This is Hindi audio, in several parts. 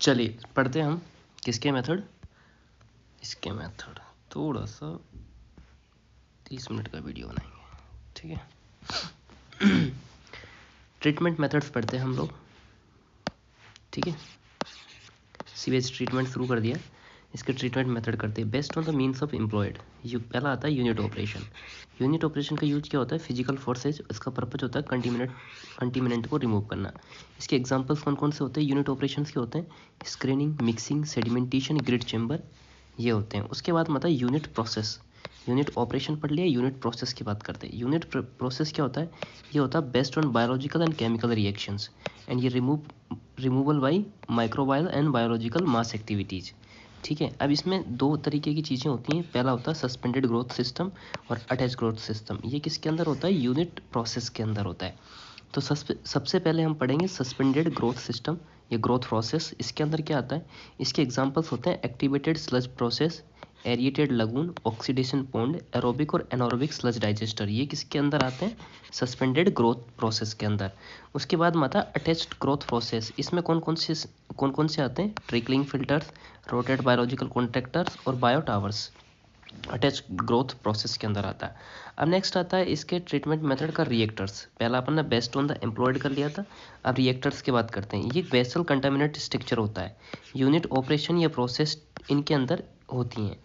चलिए पढ़ते हैं हम किसके मेथड, इसके मेथड। थोड़ा सा 30 मिनट का वीडियो बनाएंगे, ठीक है। ट्रीटमेंट मेथड्स पढ़ते हैं हम लोग, ठीक है। सीवेज ट्रीटमेंट शुरू कर दिया, इसके ट्रीटमेंट मेथड करते हैं based on the means of employed. पहला आता है यूनिट ऑपरेशन। यूनिट ऑपरेशन का यूज क्या होता है? Physical forces. इसका पर्पज होता है कंटीमिनेंट को रिमूव करना। इसके एग्जांपल्स कौन कौन से होते हैं यूनिट ऑपरेशंस के? होते हैं screening, mixing, sedimentation, grid chamber, ये होते हैं। उसके बाद में आता है यूनिट प्रोसेस। यूनिट ऑपरेशन पढ़ लिया, यूनिट प्रोसेस की बात करते हैं। यूनिट प्रोसेस क्या होता है? ये होता है based on biological and chemical reactions and ये removal by microbial and biological mass activities, ठीक है। अब इसमें दो तरीके की चीज़ें होती हैं। पहला होता है सस्पेंडेड ग्रोथ सिस्टम और अटैच ग्रोथ सिस्टम। ये किसके अंदर होता है? यूनिट प्रोसेस के अंदर होता है। तो सबसे पहले हम पढ़ेंगे सस्पेंडेड ग्रोथ सिस्टम या ग्रोथ प्रोसेस। इसके अंदर क्या आता है? इसके एग्जांपल्स होते हैं activated sludge process, aerated lagoon, oxidation pond, aerobic और एनारोबिक स्लज डाइजेस्टर। ये किसके अंदर आते हैं? सस्पेंडेड ग्रोथ प्रोसेस के अंदर। उसके बाद में आता है अटैच्ड ग्रोथ प्रोसेस। इसमें कौन कौन से आते हैं? Trickling filters, rotate biological contractors और bio towers attach growth process के अंदर आता है। अब नेक्स्ट आता है इसके ट्रीटमेंट मेथड का रिएक्टर्स। पहला अपन ने बेस्ड ऑन द एम्प्लॉयड कर लिया था, अब रिएक्टर्स की बात करते हैं। ये वेसल कंटामिनेट स्ट्रक्चर होता है। यूनिट ऑपरेशन या प्रोसेस इनके अंदर होती हैं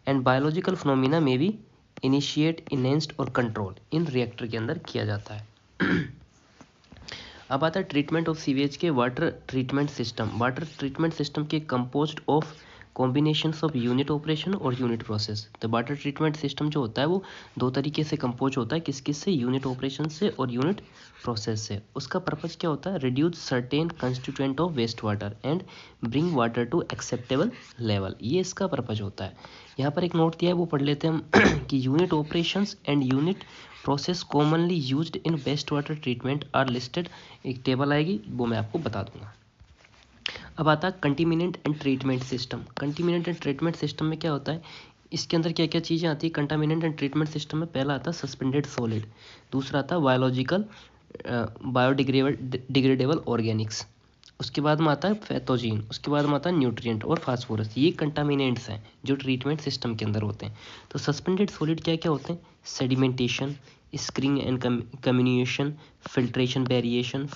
एंड बायोलॉजिकल फिनोमिना में भी इनिशिएट, इनहेंस्ड और कंट्रोल इन रिएक्टर के अंदर किया जाता है। अब आता है ट्रीटमेंट ऑफ सीवेज के water treatment system. Water treatment system के composed of combinations of unit operation और यूनिट प्रोसेस। तो वाटर ट्रीटमेंट सिस्टम जो होता है वो दो तरीके से कंपोज होता है, किस किस से? यूनिट ऑपरेशन से और यूनिट प्रोसेस से। उसका पर्पज क्या होता है? Reduce certain constituent of waste water and bring water to acceptable level, ये इसका पर्पज होता है। यहाँ पर एक नोट दिया है वो पढ़ लेते हैं हम कि unit operations and unit process commonly used in waste water treatment are listed. एक टेबल आएगी वो मैं आपको बता दूंगा। अब आता है contaminant and treatment system. Contaminant and treatment system में क्या होता है? इसके अंदर क्या क्या चीज़ें आती है कंटामिनेंट एंड ट्रीटमेंट सिस्टम में? पहला आता है सस्पेंडेड सॉलिड, दूसरा आता है बायोलॉजिकल बायोडिग्रेडेबल ऑर्गेनिक्स, उसके बाद में आता है पैथोजीन, उसके बाद में आता है न्यूट्रिएंट और फास्फोरस। ये कंटामिनेंट्स हैं जो ट्रीटमेंट सिस्टम के अंदर होते हैं। तो सस्पेंडेड सॉलिड क्या क्या होते हैं? Sedimentation, screening and communication, filtration, variation,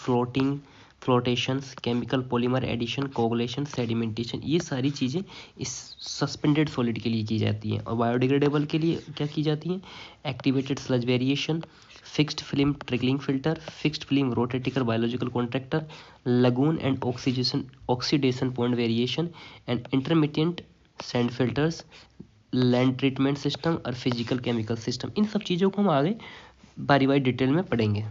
flotations, chemical polymer addition, coagulation, sedimentation, ये सारी चीज़ें इस सस्पेंडेड सॉलिड के लिए की जाती हैं। और बायोडिग्रेडेबल के लिए क्या की जाती हैं? Activated sludge variation, fixed film trickling filter, fixed film rotating biological contractor, lagoon and oxidation point variation and intermediate sand filters, land treatment system और फिजिकल केमिकल सिस्टम। इन सब चीज़ों को हम आगे बारी बारी डिटेल में पढ़ेंगे,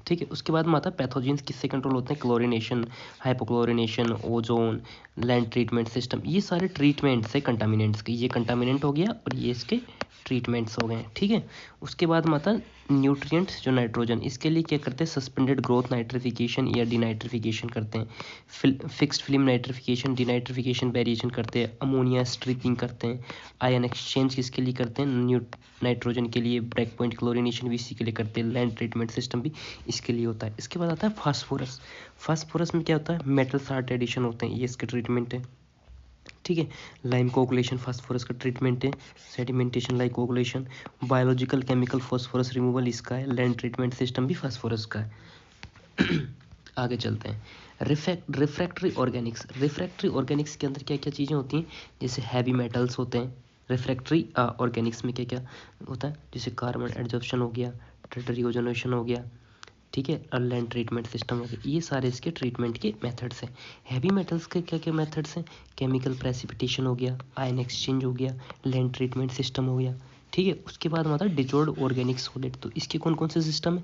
ठीक है। उसके बाद में आता है पैथोजेंस किससे कंट्रोल होते हैं? Chlorination, hypochlorination, ozone, land treatment system, ये सारे ट्रीटमेंट्स है कंटामिनेंट्स के। ये कंटामिनेंट हो गया और ये इसके ट्रीटमेंट्स हो गए, ठीक है। उसके बाद में आता है न्यूट्रिएंट्स जो नाइट्रोजन, इसके लिए क्या करते हैं? सस्पेंडेड ग्रोथ नाइट्रिफिकेशन या डिनाइट्रिफिकेशन करते हैं, फिक्स्ड फिल्म नाइट्रिफिकेशन, डिनाइट्रिफिकेशन वेरिएशन करते हैं, अमोनिया स्ट्रिपिंग करते हैं, आयन एक्सचेंज किसके लिए करते हैं? नाइट्रोजन के लिए, ब्रेक पॉइंट क्लोरिनेशन भी इसी के लिए करते हैं, लैंड ट्रीटमेंट सिस्टम भी इसके लिए होता है। इसके बाद आता है फास्फोरस। फास्फोरस में क्या होता है? मेटल साल्ट एडिशन होते हैं, ये इसके ट्रीटमेंट है, ठीक है। लाइम कोगुलेशन फास्फोरस का ट्रीटमेंट है, sedimentation lime coagulation, biological chemical phosphorus removal इसका है, लैंड ट्रीटमेंट सिस्टम भी फास्फोरस का है। आगे चलते हैं रिफ्रैक्टरी ऑर्गेनिक्स। रिफ्रैक्टरी ऑर्गेनिक्स के अंदर क्या क्या चीज़ें होती हैं? जैसे हैवी मेटल्स होते हैं। रिफ्रैक्टरी ऑर्गेनिक्स में क्या क्या होता है? जैसे कार्बन एडजॉर्प्शन हो गया, टर्टरी ओजोनेशन हो गया, ठीक है, और लैंड ट्रीटमेंट सिस्टम हो गया। ये सारे इसके ट्रीटमेंट के मेथड्स हैं। हैवी मेटल्स के क्या क्या मेथड्स हैं? केमिकल प्रेसिपिटेशन हो गया, आयन एक्सचेंज हो गया, लैंड ट्रीटमेंट सिस्टम हो गया, ठीक है। उसके बाद आता है डिजॉल्व्ड ऑर्गेनिक सॉलिड। तो इसके कौन कौन से सिस्टम है?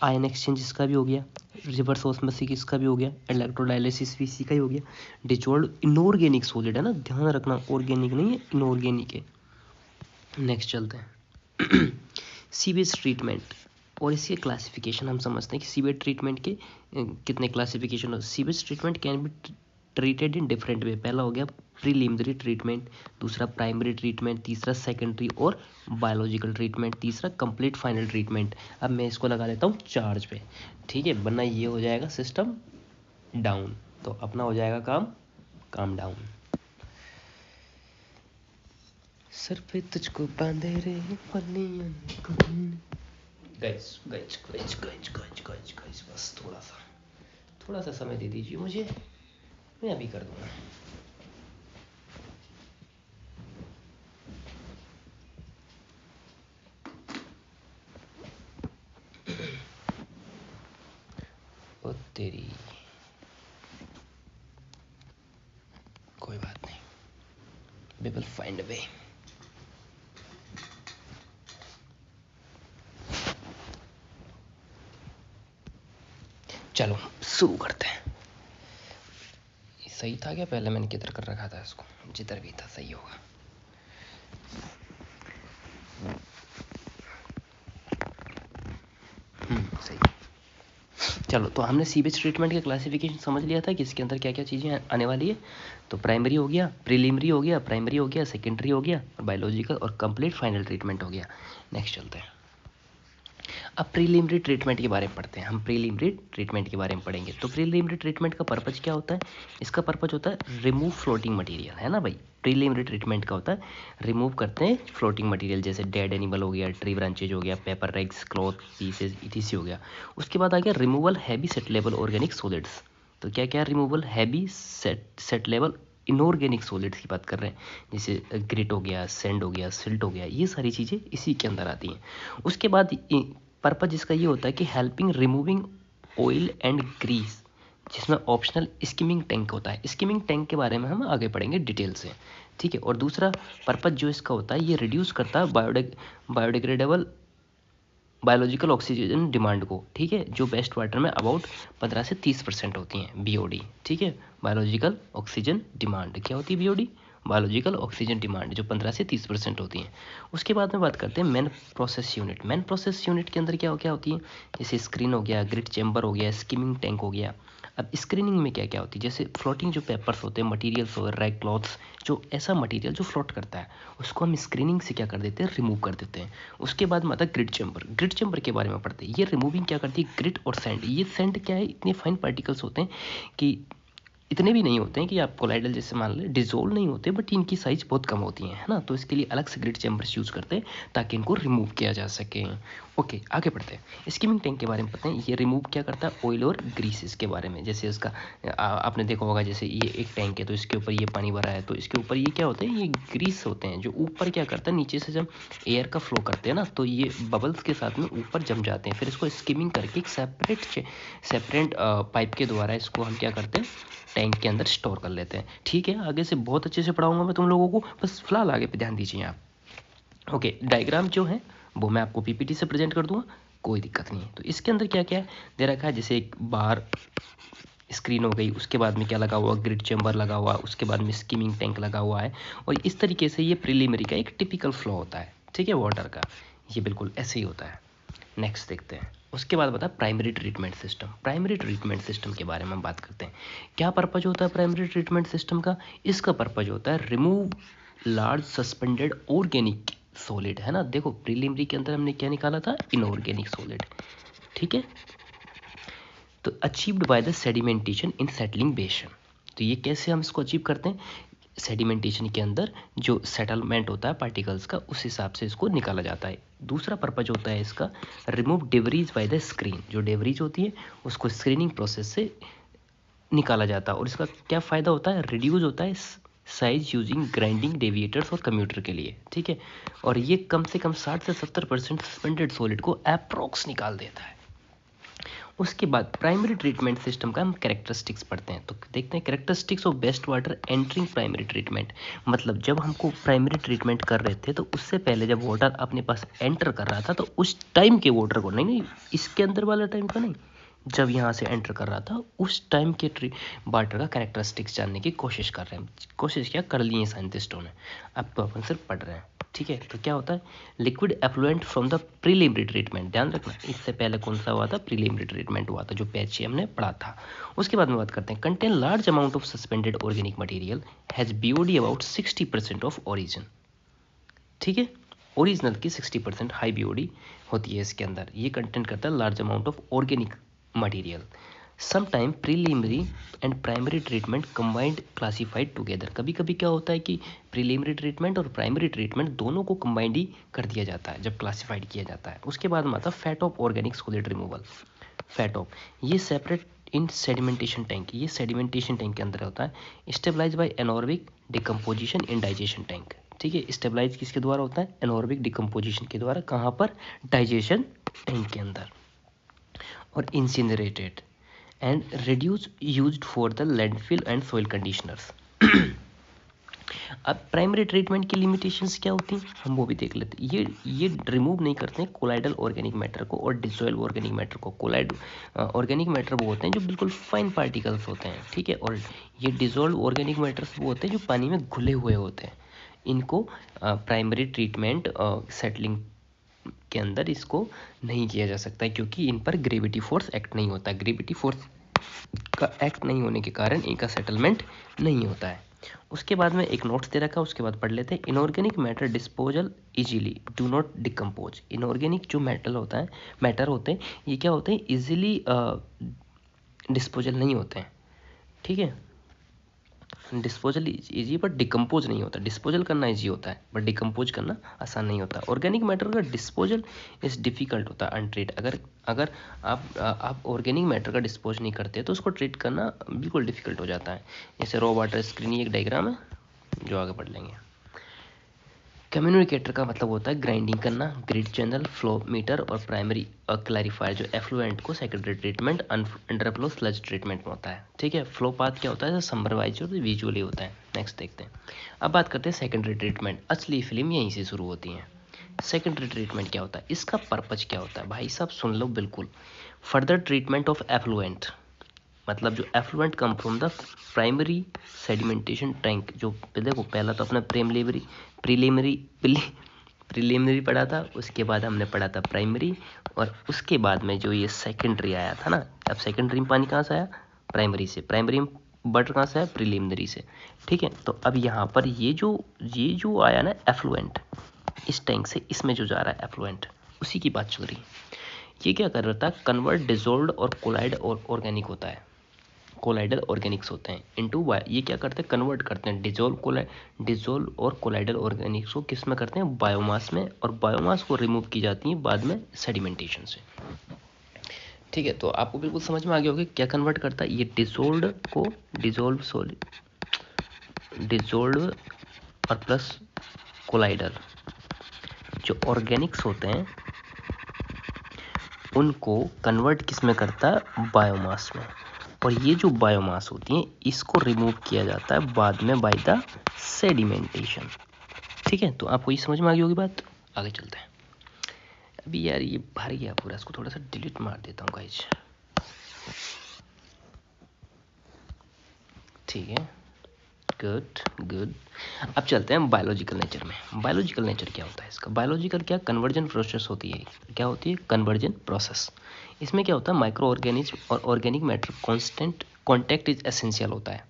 आयन एक्सचेंज इसका भी हो गया, रिवर्स ऑस्मोसिस इसका भी हो गया, इलेक्ट्रोडायलिसिस भी इसी का ही हो गया। डिजॉल्व्ड इनऑर्गेनिक सॉलिड है ना, ध्यान रखना, ऑर्गेनिक नहीं है, इनऑर्गेनिक है। नेक्स्ट चलते हैं सीवेज ट्रीटमेंट और इसके क्लासिफिकेशन। हम समझते हैं कि सीवेज ट्रीटमेंट के कितने क्लासिफिकेशन हो। Sewage treatment can be treated in different way. पहला हो गया प्रीलिमिनरी ट्रीटमेंट, दूसरा प्राइमरी ट्रीटमेंट, तीसरा सेकेंडरी और बायोलॉजिकल ट्रीटमेंट, तीसरा कंप्लीट फाइनल ट्रीटमेंट। अब मैं इसको लगा देता हूँ चार्ज पे, ठीक है, वरना ये हो जाएगा सिस्टम डाउन, तो अपना हो जाएगा काम काम डाउन। सर पे तुझको बांधे रे पन्नियां। Guys guys guys guys guys guys guys बस थोड़ा सा समय दे दीजिए मुझे, मैं अभी कर दूंगा। ओ तेरी, कोई बात नहीं, we will find a way। चलो शुरू करते हैं। सही था क्या? पहले मैंने किधर कर रखा था इसको? जिधर भी था सही होगा। सही। चलो, तो हमने सीवेज ट्रीटमेंट के क्लासिफिकेशन समझ लिया था कि इसके अंदर क्या क्या चीज़ें आने वाली है। तो प्राइमरी हो गया, प्रीलिमिनरी हो गया, प्राइमरी हो गया, सेकेंडरी हो गया, और बायोलॉजिकल और कंप्लीट फाइनल ट्रीटमेंट हो गया। नेक्स्ट चलते हैं। अब प्रीलिमिनरी ट्रीटमेंट के बारे में पढ़ते हैं। हम प्रीलिमिनरी ट्रीटमेंट के बारे में पढ़ेंगे। तो प्रीलिमिनरी ट्रीटमेंट का पर्पज क्या होता है? इसका पर्पज होता है रिमूव फ्लोटिंग मटेरियल, है ना भाई। प्रीलिमिनरी ट्रीटमेंट का होता है रिमूव करते हैं फ्लोटिंग मटेरियल, जैसे डेड एनिमल हो गया, ट्री ब्रांचेज हो गया, पेपर रेग्स, क्लॉथ पीसेज, इटीसी हो गया। उसके बाद आ गया रिमूवल हैवी सेटलेबल ऑर्गेनिक सॉलिड्स। तो क्या क्या रिमूवल? हैवी सेटलेबल इनऑर्गेनिक सॉलिड्स की बात कर रहे हैं, जैसे ग्रिट हो गया, सैंड हो गया, सिल्ट हो गया, ये सारी चीज़ें इसी के अंदर आती हैं। उसके बाद पर्पज इसका ये होता है कि helping removing oil and grease, जिसमें ऑप्शनल स्किमिंग टैंक होता है। स्किमिंग टैंक के बारे में हम आगे पढ़ेंगे डिटेल से, ठीक है। और दूसरा पर्पज जो इसका होता है, ये रिड्यूस करता है बायोडिग्रेडेबल बायोलॉजिकल ऑक्सीजन डिमांड को, ठीक है, जो वेस्ट वाटर में अबाउट 15 से 30% होती हैं, बीओडी, ठीक है। बायोलॉजिकल ऑक्सीजन डिमांड क्या होती है? बीओडी, बायोलॉजिकल ऑक्सीजन डिमांड, जो 15 से 30% होती हैं। उसके बाद में बात करते हैं man process unit. Man process unit के अंदर क्या क्या होती है? जैसे स्क्रीन हो गया, ग्रिट चैम्बर हो गया, स्किमिंग टैंक हो गया। अब स्क्रीनिंग में क्या क्या होती है? जैसे फ्लोटिंग जो पेपर्स होते हैं, मटेरियल्स हो, रैग क्लॉथ्स, जो ऐसा मटेरियल जो फ्लोट करता है, उसको हम स्क्रीनिंग से क्या कर देते हैं? रिमूव कर देते हैं। उसके बाद में आता है ग्रिट चैम्बर। ग्रिट चैम्बर के बारे में पढ़ते हैं। ये रिमूविंग क्या करती है? ग्रिट और सैंड। ये सैंड क्या है? इतने फाइन पार्टिकल्स होते हैं कि इतने भी नहीं होते हैं कि आप कोलाइडल जैसे मान लें डिजोल्व नहीं होते, बट इनकी साइज बहुत कम होती है ना। तो इसके लिए अलग से ग्रिट चैम्बर्स यूज़ करते हैं ताकि इनको रिमूव किया जा सके। ओके, आगे बढ़ते हैं। स्किमिंग टैंक के बारे में पढ़ते हैं। ये रिमूव क्या करता है? ऑयल और ग्रीसेस के बारे में। जैसे इसका आपने देखा होगा, जैसे ये एक टैंक है तो इसके ऊपर ये पानी भरा है, तो इसके ऊपर ये क्या होते हैं? ये ग्रीस होते हैं, जो ऊपर क्या करता है, नीचे से जब एयर का फ्लो करते हैं ना, तो ये बबल्स के साथ में ऊपर जम जाते हैं। फिर इसको स्किमिंग करके एक सेपरेट पाइप के द्वारा इसको हम क्या करते हैं? टैंक के अंदर स्टोर कर लेते हैं, ठीक है। आगे से बहुत अच्छे से पढ़ाऊंगा मैं तुम लोगों को, बस फिलहाल आगे पे ध्यान दीजिए आप। ओके, डायग्राम जो है वो मैं आपको पीपीटी से प्रेजेंट कर दूंगा, कोई दिक्कत नहीं है। तो इसके अंदर क्या क्या है दे रखा है? जैसे एक बार स्क्रीन हो गई, उसके बाद में क्या लगा हुआ? ग्रिड चैम्बर लगा हुआ, उसके बाद में स्किमिंग टैंक लगा हुआ है। और इस तरीके से ये प्रीलिमिनरी का एक टिपिकल फ्लो होता है, ठीक है, वाटर का। ये बिल्कुल ऐसे ही होता है। नेक्स्ट देखते हैं। उसके बाद बता primary treatment system. Primary treatment system के बारे में बात करते हैं। क्या पर्पज होता है प्राइमरी ट्रीटमेंट सिस्टम का? इसका पर्पज होता है remove large suspended organic solid, है ना। देखो प्रीलिमिनरी के अंदर हमने क्या निकाला था? इनऑर्गेनिक सॉलिड, ठीक है। तो achieved by the sedimentation in settling बेसन। तो ये कैसे हम इसको अचीव करते हैं? सेडिमेंटेशन के अंदर जो सेटलमेंट होता है पार्टिकल्स का, उस हिसाब से इसको निकाला जाता है। दूसरा पर्पज होता है इसका रिमूव डेवरीज बाय द स्क्रीन। जो डेवरीज होती है उसको स्क्रीनिंग प्रोसेस से निकाला जाता है। और इसका क्या फ़ायदा होता है? रिड्यूस होता है साइज यूजिंग ग्राइंडिंग डेविएटर्स और कंप्यूटर के लिए, ठीक है। और ये कम से कम 60 से 70% सस्पेंडेड सॉलिड को अप्रोक्स निकाल देता है। उसके बाद प्राइमरी ट्रीटमेंट सिस्टम का हम कैरेक्टरिस्टिक्स पढ़ते हैं। तो देखते हैं characteristics of best water entering primary treatment. मतलब जब हमको प्राइमरी ट्रीटमेंट कर रहे थे तो उससे पहले जब वाटर अपने पास एंटर कर रहा था, तो उस टाइम के वाटर को, नहीं इसके अंदर वाला टाइम का नहीं, जब यहाँ से एंटर कर रहा था उस टाइम के वाटर का कैरेक्टरिस्टिक्स जानने की कोशिश कर रहे हैं। कोशिश क्या कर ली है साइंटिस्टों ने, अब तो अपन सिर्फ पढ़ रहे हैं, ठीक है। तो क्या होता है? Liquid effluent from the preliminary treatment. ध्यान रखना, इससे पहले कौन सा हुआ था? प्रीलिमिनरी ट्रीटमेंट हुआ था, जो PHC हमने पढ़ा था। उसके बाद में बात करते हैं contain large amount of suspended organic material has BOD about 60% of origin, ठीक है। ओरिजिनल की 60% हाई BOD होती है इसके अंदर। ये कंटेंट करता है large amount of organic material. Sometime preliminary and primary treatment combined classified together. कभी कभी क्या होता है कि प्रीलिमिनरी ट्रीटमेंट और प्राइमरी ट्रीटमेंट दोनों को कंबाइंड ही कर दिया जाता है जब क्लासिफाइड किया जाता है। उसके बाद में आता है fat of organic solid removal. Fat of ये सेपरेट इन सेडिमेंटेशन टैंक, ये सेडिमेंटेशन टैंक के अंदर होता है। Stabilize by anaerobic decomposition in digestion tank. ठीक है, स्टेबलाइज किसके द्वारा होता है? एनॉर्बिक डिकम्पोजिशन के द्वारा। कहाँ पर? डाइजेशन टैंक के अंदर। और incinerated and reduce used for the landfill and soil conditioners. अब प्राइमरी ट्रीटमेंट की लिमिटेशंस क्या होती हैं हम वो भी देख लेते हैं। ये रिमूव नहीं करते हैं कोलाइडल ऑर्गेनिक मैटर को और डिसॉल्व ऑर्गेनिक मैटर को। कोलाइड ऑर्गेनिक मैटर वो होते हैं जो बिल्कुल फाइन पार्टिकल्स होते हैं, ठीक है, और ये डिसॉल्व ऑर्गेनिक मैटर्स वो होते हैं जो पानी में घुले हुए होते हैं। इनको प्राइमरी ट्रीटमेंट सेटलिंग के अंदर इसको नहीं किया जा सकता है क्योंकि इन पर ग्रेविटी फोर्स एक्ट नहीं होता। ग्रेविटी फोर्स का एक्ट नहीं होने के कारण इनका सेटलमेंट नहीं होता है। उसके बाद में एक नोट्स दे रखा है, उसके बाद पढ़ लेते हैं। Inorganic matter disposal easily do not decompose. Inorganic जो मैटर होता है, मैटर होते हैं, ये क्या होते हैं? इजीली डिस्पोजल नहीं होते हैं, ठीक है। डिस्पोजल इजी बट डिकम्पोज नहीं होता। डिस्पोजल करना इजी होता है बट डिकम्पोज करना आसान नहीं होता। ऑर्गेनिक मैटर का डिस्पोजल इज डिफिकल्ट होता है अनट्रीट। अगर आप ऑर्गेनिक मैटर का डिस्पोज नहीं करते तो उसको ट्रीट करना बिल्कुल डिफिकल्ट हो जाता है। जैसे रॉ वाटर स्क्रीनिंग एक डायग्राम है जो आगे पढ़ लेंगे। कम्युनिकेटर का मतलब होता है ग्राइंडिंग करना, ग्रिड चैनल, फ्लो मीटर और प्राइमरी क्लैरिफायर जो एफ्लुएंट को secondary treatment underflow sludge treatment में होता है, ठीक है। फ्लो पाथ क्या होता है? समरवाइज और विजुअली होता है। नेक्स्ट देखते हैं। अब बात करते हैं सेकेंडरी ट्रीटमेंट। असली फिल्म यहीं से शुरू होती है। सेकेंडरी ट्रीटमेंट क्या होता है? इसका पर्पज क्या होता है? भाई साहब सुन लो बिल्कुल। फर्दर ट्रीटमेंट ऑफ एफ्लुएंट, मतलब जो effluent come from the primary sedimentation tank. जो देखो पहला तो अपना प्रीलिमिनरी पढ़ा था, उसके बाद हमने पढ़ा था प्राइमरी, और उसके बाद में जो ये सेकेंडरी आया था ना। अब सेकेंडरी में पानी कहाँ से आया? प्राइमरी से। प्राइमरी में वाटर कहाँ से आया? प्रीलिमिनरी से, ठीक है। तो अब यहाँ पर ये जो आया ना एफ्लुएंट, इस टैंक से इसमें जो जा रहा है एफ्लुएंट, उसी की बात चल रही है। ये क्या कर रहा था? कन्वर्ट डिजोल्व और कोलाइड और ऑर्गेनिक होता है। कोलाइडल ऑर्गेनिक्स होते हैं इनटू ये क्या करते हैं? कन्वर्ट करते हैं डिजोल्व और कोलाइडल ऑर्गेनिक्स को किस में करते हैं? बायोमास में। और बायोमास को रिमूव की जाती है बाद में सेडिमेंटेशन से, ठीक है। तो आपको बिल्कुल समझ में आ गया होगा क्या कन्वर्ट करता है ये डिजोल्व को। डिजोल्व और प्लस कोलाइडल जो ऑर्गेनिक्स होते हैं उनको कन्वर्ट किस में करता है? बायोमास में। और ये जो बायोमास होती है इसको रिमूव किया जाता है बाद में बाय द सेडिमेंटेशन, ठीक है। तो आपको ये समझ में आ गई होगी बात। आगे चलते हैं। अभी यार ये भर गया पूरा, इसको थोड़ा सा डिलीट मार देता हूँ गाइस, ठीक है। गुड। अब चलते हैं बायोलॉजिकल नेचर में। बायोलॉजिकल नेचर क्या होता है इसका? बायोलॉजिकल क्या? कन्वर्जन प्रोसेस होती है। क्या होती है? Conversion process. इसमें क्या होता है? माइक्रो ऑर्गेनिज्म और organic matter constant contact is essential होता है।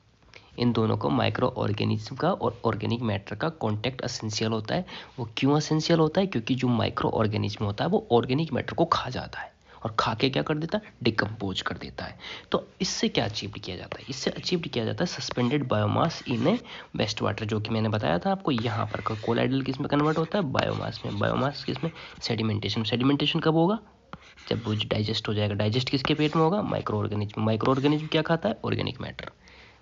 इन दोनों को, माइक्रो ऑर्गेनिज्म का और ऑर्गेनिक मैटर का कांटेक्ट एसेंशियल होता है। वो क्यों एसेंशियल होता है? क्योंकि जो माइक्रो ऑर्गेनिज्म होता है वो ऑर्गेनिक मैटर को खा जाता है और खा के क्या कर देता है? डिकम्पोज कर देता है। तो इससे क्या अचीव किया जाता है? इससे अचीव किया जाता है सस्पेंडेड बायोमास इन ए वेस्ट वाटर, जो कि मैंने बताया था आपको। यहाँ पर कोलाइडल किस में कन्वर्ट होता है? बायोमास में। बायोमास किस में? सेडिमेंटेशन। सेडिमेंटेशन कब होगा? जब वो डाइजेस्ट हो जाएगा। डाइजेस्ट किसके पेट में होगा? Micro organism. माइक्रो ऑर्गेनिज्म क्या खाता है? Organic matter.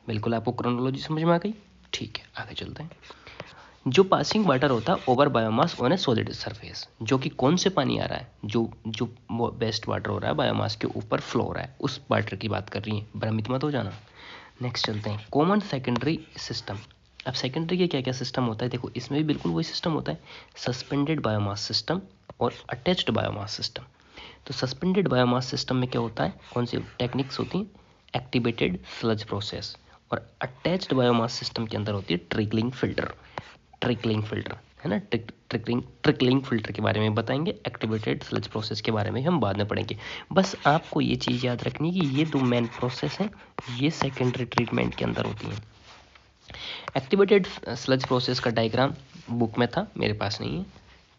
बिल्कुल आपको क्रोनोलॉजी समझ में आ गई, ठीक है। आगे चलते हैं। जो पासिंग वाटर होता है over biomass on A solid surface, जो कि कौन से पानी आ रहा है? जो वेस्ट वाटर हो रहा है बायोमास के ऊपर फ्लो हो रहा है, उस वाटर की बात कर रही है, भ्रमित मत हो जाना। नेक्स्ट चलते हैं। Common secondary system. अब सेकेंडरी के क्या क्या सिस्टम होता है? देखो इसमें भी बिल्कुल वही सिस्टम होता है, सस्पेंडेड बायोमास सिस्टम और अटैच्ड बायोमास सिस्टम। तो सस्पेंडेड बायोमास सिस्टम में क्या होता है? कौन सी टेक्निक्स होती हैं? Activated sludge process. और अटैच्ड बायोमास सिस्टम के अंदर होती है ट्रिकलिंग फिल्टर है ना। ट्रिकलिंग फिल्टर के बारे में बताएंगे। एक्टिवेटेड स्लज प्रोसेस के बारे में हम बाद में पढ़ेंगे। बस आपको ये चीज़ याद रखनी है कि ये दो मेन प्रोसेस हैं, ये सेकेंडरी ट्रीटमेंट के अंदर होती हैं। एक्टिवेटेड स्लज प्रोसेस का डायग्राम बुक में था, मेरे पास नहीं है,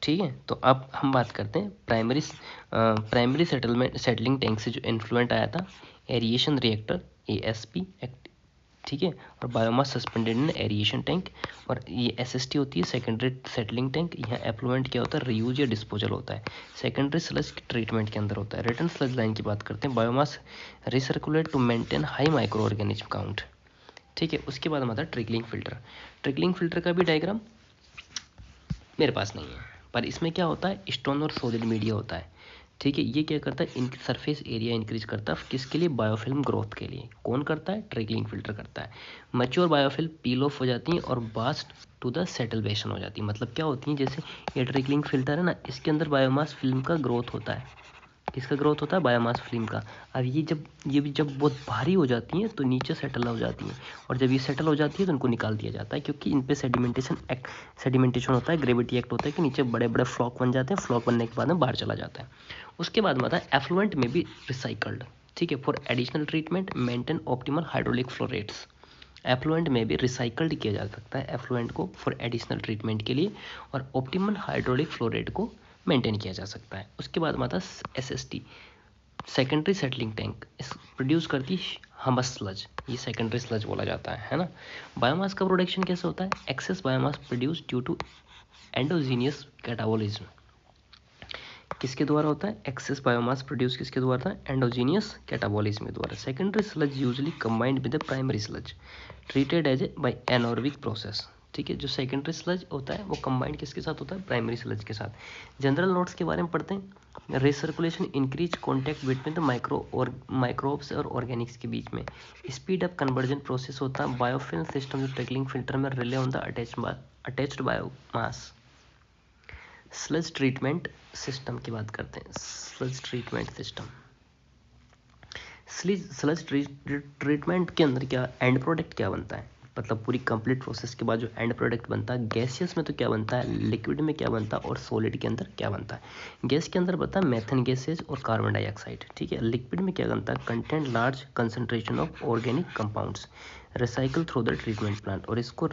ठीक है। तो अब हम बात करते हैं प्राइमरी सेटलिंग टैंक से जो इन्फ्लुएंट आया था, एरिएशन रिएक्टर ASP, ठीक है, और biomass suspended in aeration tank, और ये SST होती है सेकेंडरी सेटलिंग टैंक। यहाँ एफ्लुएंट क्या होता है, रीयूज या डिस्पोजल होता है। सेकेंडरी स्लज ट्रीटमेंट के अंदर होता है। रिटर्न स्लज लाइन की बात करते हैं, biomass recirculate to maintain high microorganism count, ठीक है। उसके बाद आता है ट्रिकलिंग फिल्टर। ट्रिकलिंग फिल्टर का भी डायग्राम मेरे पास नहीं है, पर इसमें क्या होता है, स्टोन और सॉलिड मीडिया होता है, ठीक है। ये क्या करता है, इनकी सरफेस एरिया इंक्रीज करता है, किसके लिए, बायोफिल्म ग्रोथ के लिए। कौन करता है, ट्रिकलिंग फिल्टर करता है। मैच्योर बायोफिल्म पील ऑफ हो जाती है और बास्ट टू द सेटलवेशन हो जाती है। मतलब क्या होती है, जैसे ये ट्रिकलिंग फिल्टर है ना, इसके अंदर बायोमास फिल्म का ग्रोथ होता है। किसका ग्रोथ होता है, बायोमास फिल्म का। अब ये भी जब बहुत भारी हो जाती हैं तो नीचे सेटल हो जाती हैं, और जब ये सेटल हो जाती है तो इनको निकाल दिया जाता है, क्योंकि इन पे सेडिमेंटेशन होता है, ग्रेविटी एक्ट होता है कि नीचे बड़े बड़े फ्लॉक बन जाते हैं। फ्लॉक बनने के बाद में बाहर चला जाता है। उसके बाद में आता है एफ्लुएंट में भी रिसाइकल्ड, ठीक है, for additional treatment maintain optimal hydraulic flow rates. Effluent में भी रिसाइकल्ड किया जा सकता है एफ्लुएंट को फॉर एडिशनल ट्रीटमेंट के लिए, और ऑप्टिमल हाइड्रोलिक फ्लो रेट को मेंटेन किया जा सकता है। उसके बाद में आता है SST सेकेंडरी सेटलिंग टैंक, इस प्रोड्यूस करती हमस स्लज, ये सेकेंडरी स्लज बोला जाता है ना। बायोमास का प्रोडक्शन कैसे होता है, excess biomass produce due to endogenous catabolism. किसके द्वारा होता है, एक्सेस बायोमास प्रोड्यूस किसके द्वारा था, एंडोजीनियस कैटाबोलिज्म के द्वारा। Secondary sludge usually combined with the primary sludge treated as a by anaerobic process, ठीक है। जो सेकेंडरी स्लज होता है वो कंबाइंड किसके साथ होता है, प्राइमरी स्लज के साथ। जनरल नोट्स के बारे में पढ़ते हैं, recirculation increase contact between the microbes और ऑर्गेनिक्स के बीच में। स्पीड अप कन्वर्जन प्रोसेस होता है। बायोफिल्म सिस्टम जो ट्रिकलिंग फिल्टर में relay on the attached biomass. Sludge treatment system की बात करते हैं, sludge treatment system. Sludge treatment के अंदर क्या एंड प्रोडक्ट क्या बनता है, मतलब पूरी कंप्लीट प्रोसेस के बाद जो एंड प्रोडक्ट बनता है, गैसियस में तो क्या बनता है, लिक्विड में क्या बनता है, और सॉलिड के अंदर क्या बनता है। गैस के अंदर बनता है मेथेन गैसेज और कार्बन डाइऑक्साइड, ठीक है। लिक्विड में क्या बनता है, content large concentration of organic compounds recycle through the treatment plant, और इसको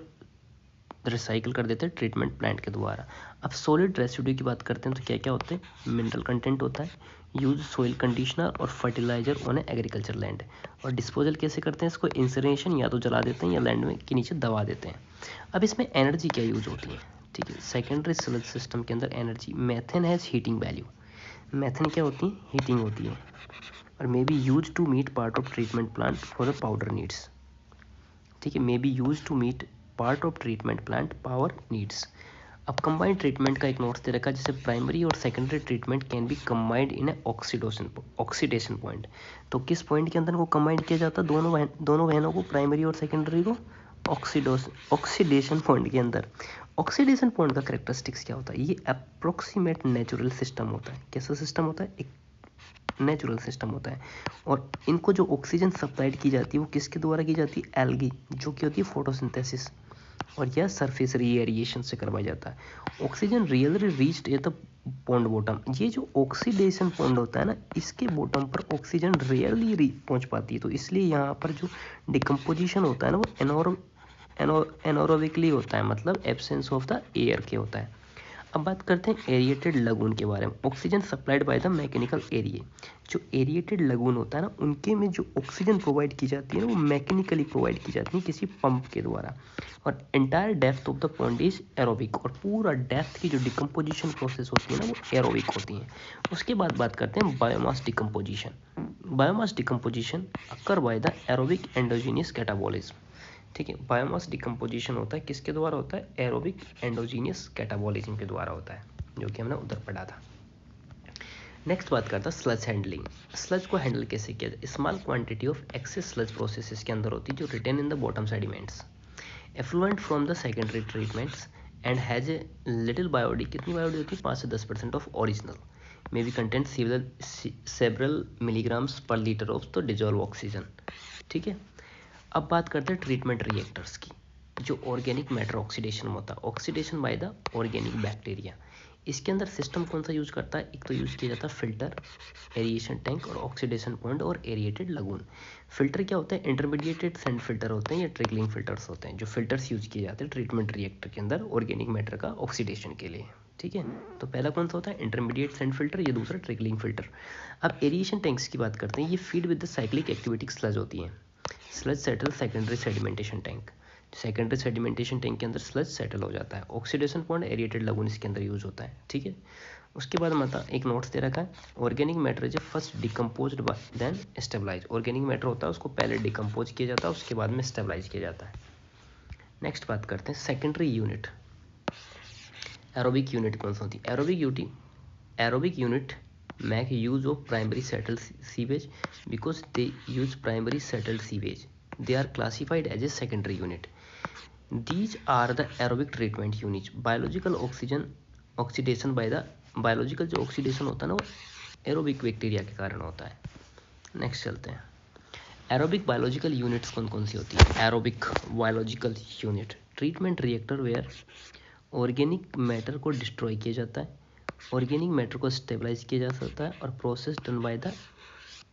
रिसाइकिल कर देते हैं ट्रीटमेंट प्लांट के द्वारा। अब सॉलिड रेसिड्यू की बात करते हैं तो क्या क्या होते हैं, मिनरल कंटेंट होता है, यूज सॉइल कंडीशनर और फर्टिलाइजर ऑन एग्रीकल्चर लैंड। और डिस्पोजल कैसे करते हैं इसको, इंसिनरेशन, या तो जला देते हैं या लैंड में के नीचे दबा देते हैं। अब इसमें एनर्जी क्या यूज होती है, ठीक है। सेकेंडरी स्लज सिस्टम के अंदर energy, methane has heating value. Methane क्या होती है, हीटिंग होती है, और may be use to meet part of treatment plant for the power needs, ठीक है। May be use to meet part of treatment plant power needs. अब कंबाइंड ट्रीटमेंट का एक नोट्स दे रखा है, जैसे प्राइमरी और secondary treatment can be combined in a oxidation point. तो किस पॉइंट के अंदर को कंबाइंड किया जाता है, दोनों बहनों को, प्राइमरी और सेकेंडरी को, ऑक्सीडेशन पॉइंट के अंदर। ऑक्सीडेशन पॉइंट का कैरेक्टरिस्टिक्स क्या होता है, ये अप्रोक्सीमेट नेचुरल सिस्टम होता है। कैसा सिस्टम होता है, एक नेचुरल सिस्टम होता है। और इनको जो ऑक्सीजन सप्लाइड की जाती है वो किसके द्वारा की जाती है, एल्गी, जो कि होती है फोटोसिंथेसिस, और यह सरफेस रीएरिएशन से करवाया जाता है। Oxygen really reached at the pond bottom, ये जो ऑक्सीडेशन पॉइंट होता है ना, इसके बॉटम पर ऑक्सीजन रियली पहुंच पाती है। तो इसलिए यहाँ पर जो डिकम्पोजिशन होता है ना वो एनोरोबिकली होता है, मतलब एब्सेंस ऑफ द एयर के होता है। अब बात करते हैं एरिएटेड लगून के बारे में। Oxygen supplied by the mechanical area, जो एरिएटेड लगून होता है ना, उनके में जो ऑक्सीजन प्रोवाइड की जाती है ना, वो मैकेनिकली प्रोवाइड की जाती है किसी पंप के द्वारा। और entire depth of the pond is aerobic, और पूरा डेप्थ की जो डिकम्पोजिशन प्रोसेस होती है ना वो एरोबिक होती है। उसके बाद बात करते हैं biomass decomposition. Biomass decomposition occur by the aerobic endogenous catabolism, ठीक है। बायोमास डिकम्पोजिशन होता है किसके द्वारा होता है, एरोबिक एंडोजीनियस कैटाबॉलिज्म के द्वारा होता है, जो कि हमने उधर पढ़ा था। नेक्स्ट बात करता है स्लज हैंडलिंग। स्लज को हैंडल कैसे किया जाए, small quantity of excess sludge process के अंदर होती है जो retain in the bottom sediments effluent from the secondary treatments and has a little BOD, कितनी बायोडी होती है, 5 से 10% of original, may be content several milligrams per litre of the dissolved oxygen, ठीक है। अब बात करते हैं ट्रीटमेंट रिएक्टर्स की, जो ऑर्गेनिक मैटर ऑक्सीडेशन होता है, oxidation by the organic bacteria. इसके अंदर सिस्टम कौन सा यूज करता है, एक तो यूज किया जाता है फिल्टर, एरिएशन टैंक और ऑक्सीडेशन पॉइंट और एरिएटेड लगून। फिल्टर क्या होता है, इंटरमीडिएटेड सैंड फिल्टर होते हैं या ट्रिकलिंग फिल्टर्स होते हैं, जो फिल्टर्स यूज किए जाते हैं ट्रीटमेंट रिएक्टर के अंदर ऑर्गेनिक मैटर का ऑक्सीडेशन के लिए, ठीक है। तो पहला कौन सा होता है, इंटरमीडिएट सेंड फिल्टर, ये दूसरा ट्रिकलिंग फिल्टर। अब एरिएशन टैंक्स की बात करते हैं। ये feed with the cyclic activity sludge होती है। Sludge settle secondary sedimentation tank, secondary sedimentation tank के अंदर स्लज सेटल हो जाता है। ऑक्सीडेशन पॉइंट एरिएटेड लगून इसके अंदर यूज होता है, ठीक है। उसके बाद मतलब एक नोट्स दे रखा है, organic matter is first decompose then stabilize. Organic matter होता है उसको पहले डिकम्पोज किया जाता है, उसके बाद में स्टेबलाइज किया जाता है। नेक्स्ट बात करते हैं सेकेंडरी यूनिट। एरोबिक यूनिट कौन सी होती है, aerobic unit make use of primary settled sewage because they use primary settled sewage. They are classified as a secondary unit. These are the aerobic treatment units. Biological oxidation by the biological जो oxidation होता है ना वो aerobic बैक्टीरिया के कारण होता है। नेक्स्ट चलते हैं, एरोबिक बायोलॉजिकल यूनिट्स कौन कौन सी होती है। Aerobic biological unit treatment reactor where organic matter को डिस्ट्रॉय किया जाता है, ऑर्गेनिक मैटर को स्टेबलाइज किया जा सकता है, और process done by the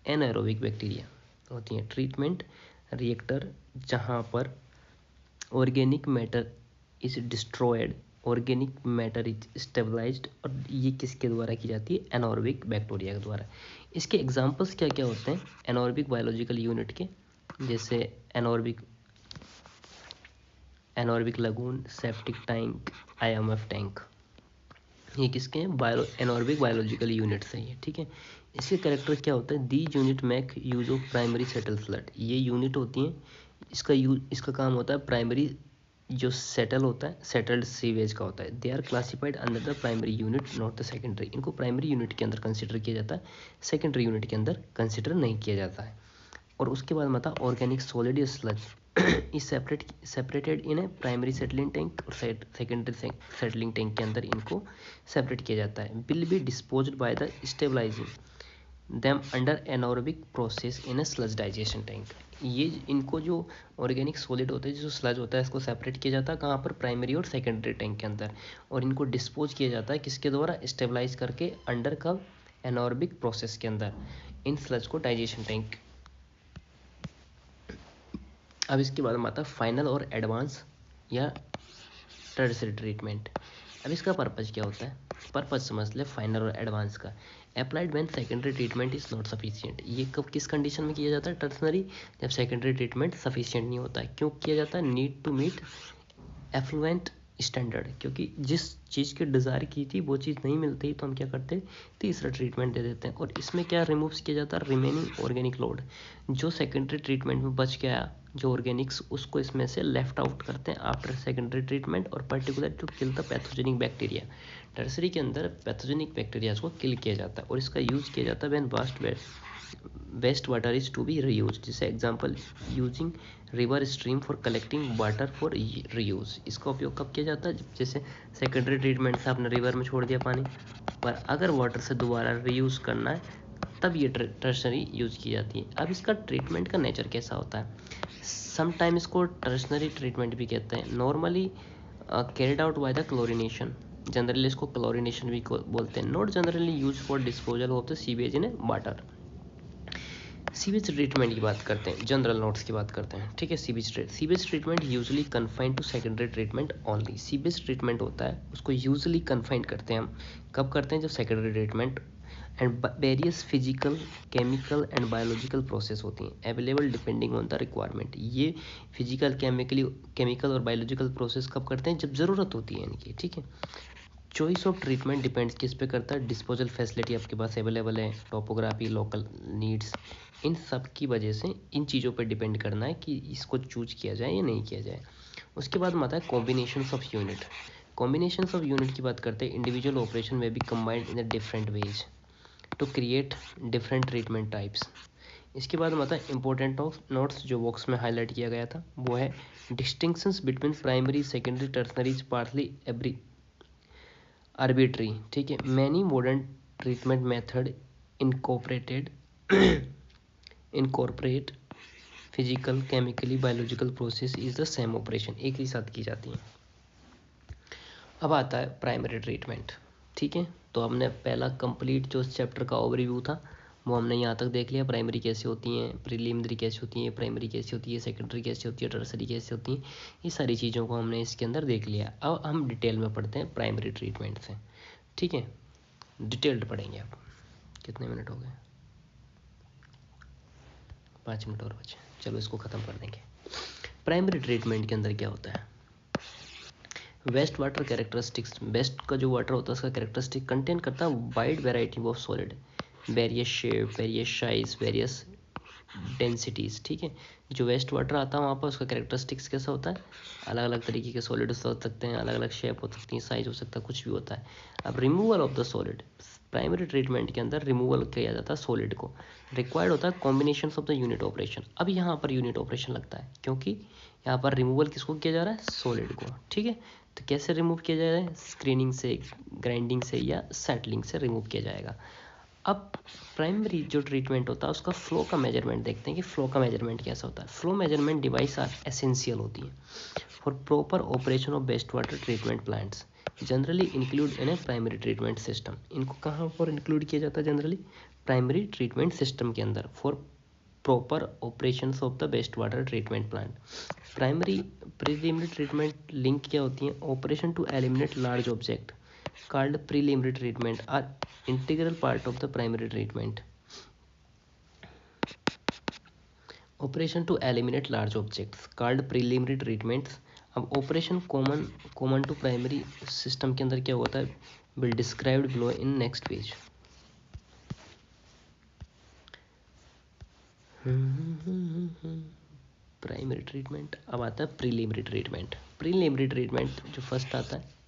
anaerobic bacteria होती हैं। ट्रीटमेंट रिएक्टर जहाँ पर organic matter is destroyed, organic matter is stabilized, और ये किसके द्वारा की जाती है, एनाएरोबिक बैक्टीरिया के द्वारा। इसके एग्जांपल्स क्या क्या होते हैं एनाएरोबिक बायोलॉजिकल यूनिट के, जैसे anaerobic lagoon, septic tank, IMF tank, ये किसके हैं, एनाएरोबिक बायोलॉजिकल यूनिट्स हैं ये, ठीक है। इसके कैरेक्टर क्या होता है, the unit make use of primary settle sludge. ये यूनिट होती हैं, इसका काम होता है प्राइमरी जो सेटल होता है, सेटल्ड सीवेज का होता है। They are classified under the primary unit not the secondary. इनको प्राइमरी यूनिट के अंदर कंसिडर किया जाता है, सेकेंडरी यूनिट के अंदर कंसिडर नहीं किया जाता है। और उसके बाद मतलब ऑर्गेनिक सॉलिड या sludge is separated in a primary settling tank और सेकेंडरी सेटलिंग टैंक के अंदर इनको सेपरेट किया जाता है। Will be disposed by the stabilizing them under anaerobic process in a sludge digestion tank. ये इनको जो ऑर्गेनिक सॉलिड होता है, जो स्लज होता है, इसको सेपरेट किया जाता है कहाँ पर, प्राइमरी और सेकेंडरी टैंक के अंदर, और इनको डिस्पोज किया जाता है किसके द्वारा, स्टेबलाइज करके अंडर कब, एनारोबिक प्रोसेस के अंदर, इन स्लज को डाइजेशन टैंक। अब इसके बाद हम आता है फाइनल और एडवांस या टर्शियरी ट्रीटमेंट। अब इसका पर्पज़ क्या होता है, पर्पज़ समझ ले फाइनल और एडवांस का। Applied when secondary treatment is not sufficient. ये कब किस कंडीशन में किया जाता है, टर्शनरी, जब सेकेंडरी ट्रीटमेंट सफिशिएंट नहीं होता है। क्यों किया जाता है, need to meet effluent standard, क्योंकि जिस चीज़ की डिज़ायर की थी वो चीज़ नहीं मिलती, तो हम क्या करते हैं, तीसरा ट्रीटमेंट दे देते हैं। और इसमें क्या रिमूव किया जाता है, रिमेनिंग ऑर्गेनिक लोड, जो सेकेंडरी ट्रीटमेंट में बच गया जो ऑर्गेनिक्स, उसको इसमें से लेफ्ट आउट करते हैं आफ्टर सेकेंडरी ट्रीटमेंट, और particular to kill the pathogenic bacteria. Tertiary के अंदर पैथोजेनिक बैक्टीरिया को किल किया जाता है, और इसका यूज़ किया जाता है when waste water is to be reuse. जैसे example using river stream for collecting water for reuse. इसका उपयोग कब किया जाता है, जैसे सेकेंडरी ट्रीटमेंट से आपने रिवर में छोड़ दिया पानी, पर अगर वाटर से दोबारा रीयूज करना है तब ये टर्शनरी यूज की जाती है। अब इसका ट्रीटमेंट का नेचर कैसा होता है, समटाइम इसको टर्शनरी ट्रीटमेंट भी कहते हैं। Normally carried out by the chlorination, generally इसको क्लोरिनेशन भी बोलते हैं। Not generally use for disposal of the sewage in water. Sewage treatment की बात करते हैं, जनरल नोट्स की बात करते हैं, ठीक है। Sewage treatment usually confined to secondary treatment only. Sewage treatment होता है उसको यूजुअली कन्फाइंड करते हैं हम, कब करते हैं, जब secondary treatment and various physical, chemical and biological process होती हैं available depending on the requirement. ये फिजिकल, केमिकल और बायोलॉजिकल प्रोसेस कब करते हैं, जब ज़रूरत होती है इनकी, ठीक है। चॉइस ऑफ ट्रीटमेंट डिपेंड्स किस पे करता है, डिस्पोजल फैसिलिटी आपके पास अवेलेबल है, टोपोग्राफी, लोकल नीड्स, इन सब की वजह से इन चीज़ों पे डिपेंड करना है कि इसको चूज किया जाए या नहीं किया जाए। उसके बाद आता है combinations of unit. Combinations of unit की बात करते हैं, इंडिविजुअल ऑपरेशन में be combined in a different ways to create different treatment types. इसके बाद आता है इंपॉर्टेंट ऑफ नोट्स, जो बॉक्स में हाईलाइट किया गया था, वो है distinctions between primary, secondary, tertiary partly arbitrary, ठीक है। Many modern treatment method incorporate physical, chemically, biological process is the same operation, एक ही साथ की जाती हैं। अब आता है प्राइमरी ट्रीटमेंट, ठीक है। तो हमने पहला कंप्लीट जो चैप्टर का ओवरव्यू था वो हमने यहाँ तक देख लिया, प्राइमरी कैसे होती हैं, प्रीलिमिनरी कैसे होती हैं, प्राइमरी कैसे होती है, सेकेंडरी कैसे होती है, टर्सरी कैसे होती है, ये सारी चीज़ों को हमने इसके अंदर देख लिया। अब हम डिटेल में पढ़ते हैं प्राइमरी ट्रीटमेंट से। ठीक है, डिटेल्ड पढ़ेंगे आप। कितने मिनट हो गए? 5 मिनट और बचे, चलो इसको ख़त्म कर देंगे। प्राइमरी ट्रीटमेंट के अंदर क्या होता है? वेस्ट वाटर कैरेक्टरिस्टिक्स, बेस्ट का जो वाटर होता है उसका कैरेक्टरिस्टिक कंटेन करता है wide variety of solid, various shape, various size, various densities. ठीक है, जो वेस्ट वाटर आता है वहाँ पर उसका कैरेक्टरिस्टिक्स कैसा होता है? अलग अलग तरीके के सॉलिड्स हो सकते हैं, अलग अलग शेप हो सकती है, साइज हो सकता है, कुछ भी होता है। अब removal of the solid, primary treatment के अंदर रिमूवल किया जाता है सॉलिड को। रिक्वायर्ड होता है combination of the unit operation. अब यहाँ पर यूनिट ऑपरेशन लगता है क्योंकि यहाँ पर रिमूवल किसको किया जा रहा है? सॉलिड को। ठीक है, तो कैसे रिमूव किया जा रहा है? स्क्रीनिंग से, ग्राइंडिंग से या सेटलिंग से रिमूव किया जाएगा। अब प्राइमरी जो ट्रीटमेंट होता है उसका फ्लो का मेजरमेंट देखते हैं कि फ्लो का मेजरमेंट कैसा होता है। Flow measurement device are essential होती है for proper operation of waste water treatment plants, generally include in a primary treatment system. इनको कहाँ पर इंक्लूड किया जाता है? जनरली प्राइमरी ट्रीटमेंट सिस्टम के अंदर, for proper operation of the waste water treatment plant. Preliminary treatment link क्या होती है? Operation to eliminate large object called preliminary treatment are integral part of the primary treatment. Operation to eliminate large objects called preliminary treatments. अब operation common to primary system के अंदर क्या होता है? Will described below in next page. Primary treatment. अब आता है प्रीलिमिनरी ट्रीटमेंट। प्रीलिमिनरी ट्रीटमेंट जो फर्स्ट आता है,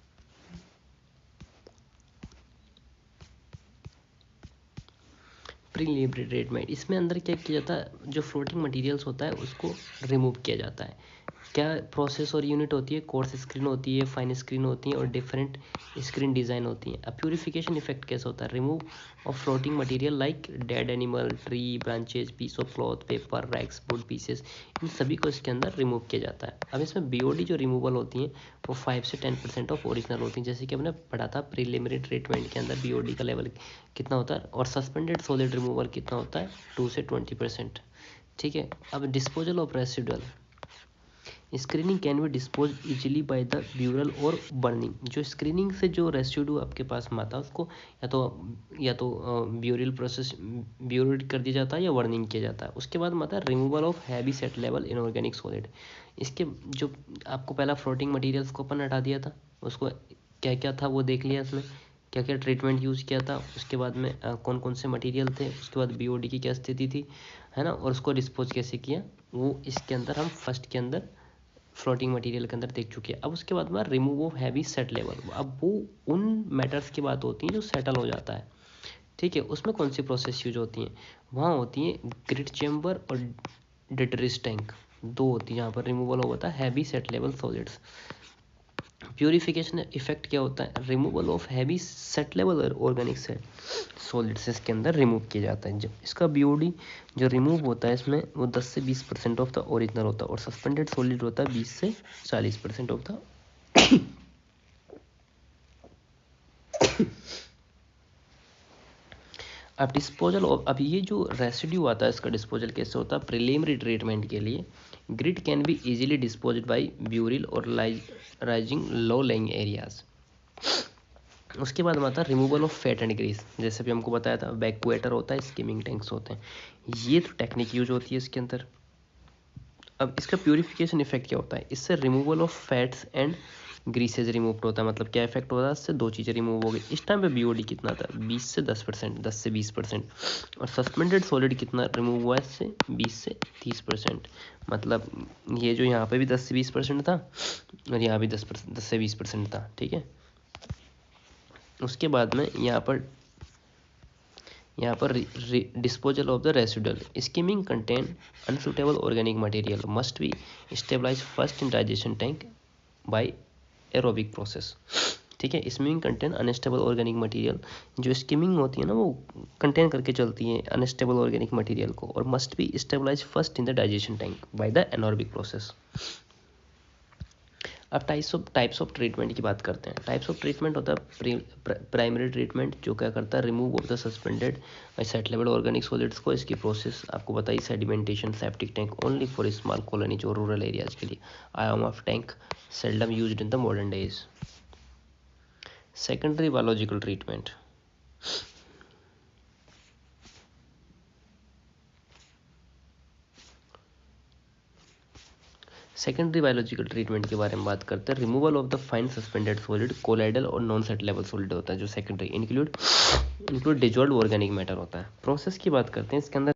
प्रीलिमिनरी ट्रीटमेंट, इसमें अंदर क्या किया जाता है? जो फ्लोटिंग मटेरियल्स होता है उसको रिमूव किया जाता है। क्या प्रोसेस और यूनिट होती है? कोर्स स्क्रीन होती है, फाइन स्क्रीन होती है और डिफरेंट स्क्रीन डिज़ाइन होती है। अब प्यूरिफिकेशन इफेक्ट कैसा होता है? Remove of floating material like dead animal, tree branches, piece of cloth, paper, rags, wood pieces, इन सभी को इसके अंदर रिमूव किया जाता है। अब इसमें बीओडी जो रिमूवल होती है वो 5 से 10% ऑफ ओरिजिनल होती हैं, जैसे कि हमने पढ़ा था प्रीलिमिनरी ट्रीटमेंट के अंदर बीओडी का लेवल कितना होता है, और सस्पेंडेड सॉलिड रिमूवल कितना होता है? 2 से 20%। ठीक है, अब disposal of residual, screening can be dispose easily by the burial और बर्निंग। जो स्क्रीनिंग से जो रेसिड्यू आपके पास में आता है उसको या तो ब्यूरल प्रोसेस ब्यूरल कर दिया जाता है या बर्निंग किया जाता है। उसके बाद में आता है removal of heavy set level inorganic solid. इसके जो आपको पहला फ्लोटिंग मटेरियल्स को अपन हटा दिया था, उसको क्या क्या था वो देख लिया, इसमें क्या क्या ट्रीटमेंट यूज़ किया था, उसके बाद में कौन कौन से मटेरियल थे, उसके बाद बीओडी की क्या स्थिति थी, है ना, और उसको डिस्पोज कैसे किया, वो इसके अंदर हम फर्स्ट के अंदर फ्लोटिंग मटेरियल के अंदर देख चुके हैं। अब उसके बाद में remove of heavy set level, अब वो उन मैटर्स की बात होती है जो सेटल हो जाता है। ठीक है, उसमें कौन सी प्रोसेस यूज होती है? वहाँ होती है ग्रिट चेम्बर और डिटरिस टैंक, दो होती है जहाँ पर रिमूवल होता है heavy set level solids. Purification effect क्या होता है? Removal of heavy set level और ऑर्गेनिक सेट सॉलिड्स इसके अंदर रिमूव किया जाता है। जब इसका बीओडी जो रिमूव होता है इसमें वो 10 से 20% ऑफ द ओरिजिनल होता है, और सस्पेंडेड सॉलिड होता है 20 से 40% ऑफ द अब डिस्पोजल ऑफ, अब ये जो रेसिड्यू आता है इसका डिस्पोजल कैसे होता है? प्रीलिमिनरी ट्रीटमेंट के लिए grid can be easily disposed by burial और राइजिंग लो लेइंग एरियाज। उसके बाद में आता है removal of fat and grease, जैसे भी हमको बताया था वैक्यूएटर होता है, स्किमिंग टैंक्स होते हैं, ये तो टेक्निक यूज होती है इसके अंदर। अब इसका प्यूरिफिकेशन इफेक्ट क्या होता है? इससे removal of fats and greases remove होता है। मतलब क्या इफेक्ट होता है? इससे दो चीज़ें रिमूव हो गई। इस टाइम पे बीओडी कितना था? 20 से 10%, 10 से 20%, और सस्पेंडेड सॉलिड कितना रिमूव हुआ है इससे? 20 से 30%। मतलब ये जो यहाँ पे भी 10 से 20% था और यहाँ भी 10 से 20% था। ठीक है, उसके बाद में यहाँ पर disposal of the residual, skimming contain unsuitable organic material must be stabilize first in digestion tank by aerobic process. ठीक है, skimming contain unstable organic material, जो स्किमिंग होती है ना वो कंटेन करके चलती है अनस्टेबल ऑर्गेनिक मटेरियल को, और must be stabilize first in the digestion tank by the anaerobic process. अब टाइप्स ऑफ ट्रीटमेंट की बात करते हैं। टाइप्स ऑफ ट्रीटमेंट होता है प्राइमरी ट्रीटमेंट, जो क्या करता है? Remove of the suspended set level organic solids को। इसकी प्रोसेस आपको बताइए, sedimentation, septic tank only for small colonies और रूरल एरियाज के लिए, आयाम of tank seldom used in the modern days. Secondary biological treatment, secondary biological treatment के बारे में बात करते हैं। Removal of the fine suspended solid, colloidal और नॉन सेटलेबल सॉलिड होता है जो secondary, include dissolved organic matter होता है। प्रोसेस की बात करते हैं, इसके अंदर